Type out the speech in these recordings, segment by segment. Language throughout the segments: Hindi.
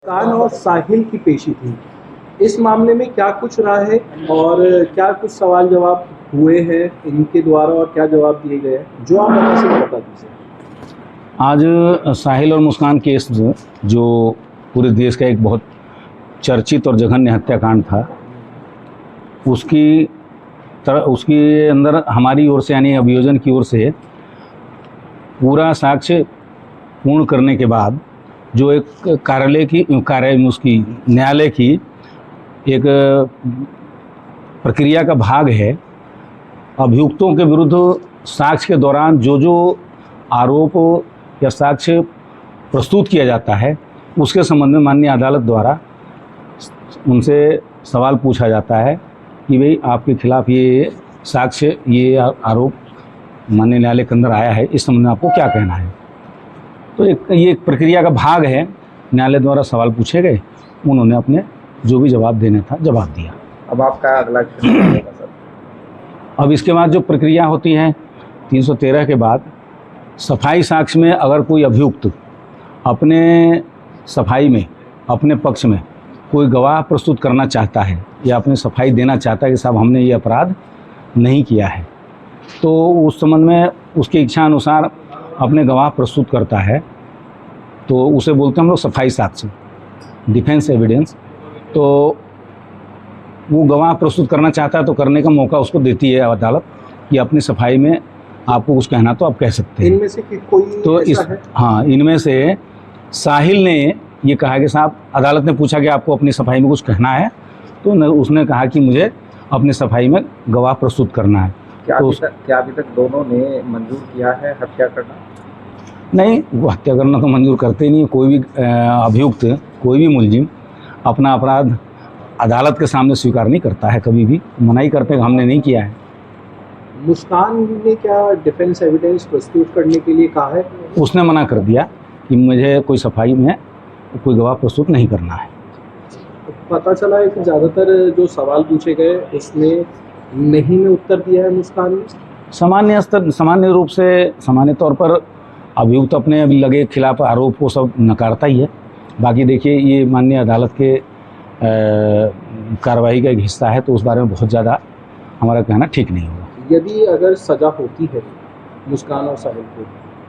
मुस्कान और साहिल की पेशी थी। इस मामले में क्या कुछ रहा है और क्या कुछ सवाल जवाब हुए हैं इनके द्वारा और क्या जवाब दिए गए हैं, जो आप बता दीजिए। आज साहिल और मुस्कान केस जो पूरे देश का एक बहुत चर्चित और जघन्य हत्याकांड था, उसके अंदर हमारी ओर से यानी अभियोजन की ओर से पूरा साक्ष्य पूर्ण करने के बाद जो एक न्यायालय की एक प्रक्रिया का भाग है, अभियुक्तों के विरुद्ध साक्ष्य के दौरान जो आरोप या साक्ष्य प्रस्तुत किया जाता है, उसके संबंध में माननीय अदालत द्वारा उनसे सवाल पूछा जाता है कि भाई आपके खिलाफ ये साक्ष्य, ये आरोप माननीय न्यायालय के अंदर आया है, इस संबंध में आपको क्या कहना है। तो ये एक प्रक्रिया का भाग है। न्यायालय द्वारा सवाल पूछे गए, उन्होंने अपने जो भी जवाब देना था जवाब दिया। अब आपका अगला क्वेश्चन होगा सर। अब इसके बाद जो प्रक्रिया होती है 313 के बाद, सफाई साक्ष्य में अगर कोई अभियुक्त अपने सफाई में, अपने पक्ष में कोई गवाह प्रस्तुत करना चाहता है या अपनी सफाई देना चाहता है कि साहब हमने ये अपराध नहीं किया है, तो उस संबंध में उसकी इच्छा अनुसार अपने गवाह प्रस्तुत करता है, तो उसे बोलते हैं हम लोग सफाई साक्ष्य, डिफेंस एविडेंस। तो वो गवाह प्रस्तुत करना चाहता है तो करने का मौका उसको देती है अदालत कि अपनी सफाई में आपको कुछ कहना तो आप कह सकते हैं। इनमें से कोई तो ऐसा है? हाँ, इनमें से साहिल ने ये कहा कि साहब, अदालत ने पूछा कि आपको अपनी सफाई में कुछ कहना है, तो उसने कहा कि मुझे अपनी सफाई में गवाह प्रस्तुत करना है। क्या अभी तक दोनों ने मंजूर किया है हत्या करना? नहीं, वो हत्या करना तो मंजूर करते ही नहीं। कोई भी अभियुक्त, कोई भी मुलजिम अपना अपराध अदालत के सामने स्वीकार नहीं करता है, कभी भी मनाही करते हैं हमने नहीं किया है। मुस्कान ने क्या डिफेंस एविडेंस प्रस्तुत करने के लिए कहा है? उसने मना कर दिया कि मुझे कोई सफाई में कोई गवाह प्रस्तुत नहीं करना है। पता चला है कि ज़्यादातर जो सवाल पूछे गए उसने नहीं में उत्तर दिया है मुस्कान ने। सामान्य रूप से, सामान्य तौर पर अभियुक्त अपने अभी लगे खिलाफ आरोप को सब नकारता ही है। बाकी देखिए, ये माननीय अदालत के कार्रवाई का एक हिस्सा है, तो उस बारे में बहुत ज़्यादा हमारा कहना ठीक नहीं होगा। यदि अगर सज़ा होती है मुस्कान और साहिल को,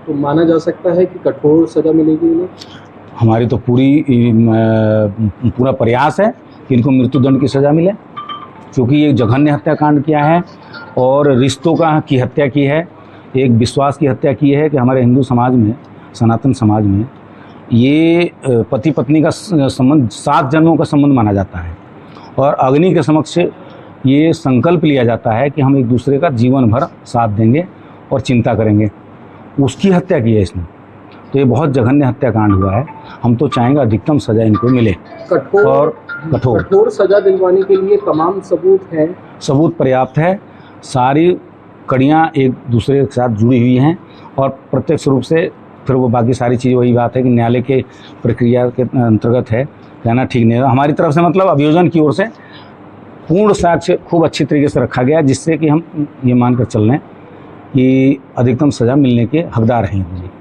तो माना जा सकता है कि कठोर सज़ा मिलेगी इन्हें। हमारी तो पूरा प्रयास है कि इनको मृत्युदंड की सज़ा मिले, क्योंकि ये जघन्य हत्याकांड किया है और रिश्तों की हत्या की है, एक विश्वास की हत्या की है कि हमारे हिंदू समाज में, सनातन समाज में ये पति पत्नी का संबंध 7 जन्मों का संबंध माना जाता है और अग्नि के समक्ष ये संकल्प लिया जाता है कि हम एक दूसरे का जीवन भर साथ देंगे और चिंता करेंगे। उसकी हत्या की है इसने, तो ये बहुत जघन्य हत्याकांड हुआ है। हम तो चाहेंगे अधिकतम सज़ा इनको मिले, कठोर सज़ा दिलवाने के लिए तमाम सबूत हैं, सबूत पर्याप्त है। सारी कड़ियाँ एक दूसरे के साथ जुड़ी हुई हैं और प्रत्यक्ष रूप से फिर वो बाकी सारी चीज़, वही बात है कि न्यायालय के प्रक्रिया के अंतर्गत है, कहना ठीक नहीं है। हमारी तरफ से मतलब अभियोजन की ओर से पूर्ण साक्ष्य खूब अच्छी तरीके से रखा गया, जिससे कि हम ये मानकर चल रहे हैं कि अधिकतम सज़ा मिलने के हकदार हैं।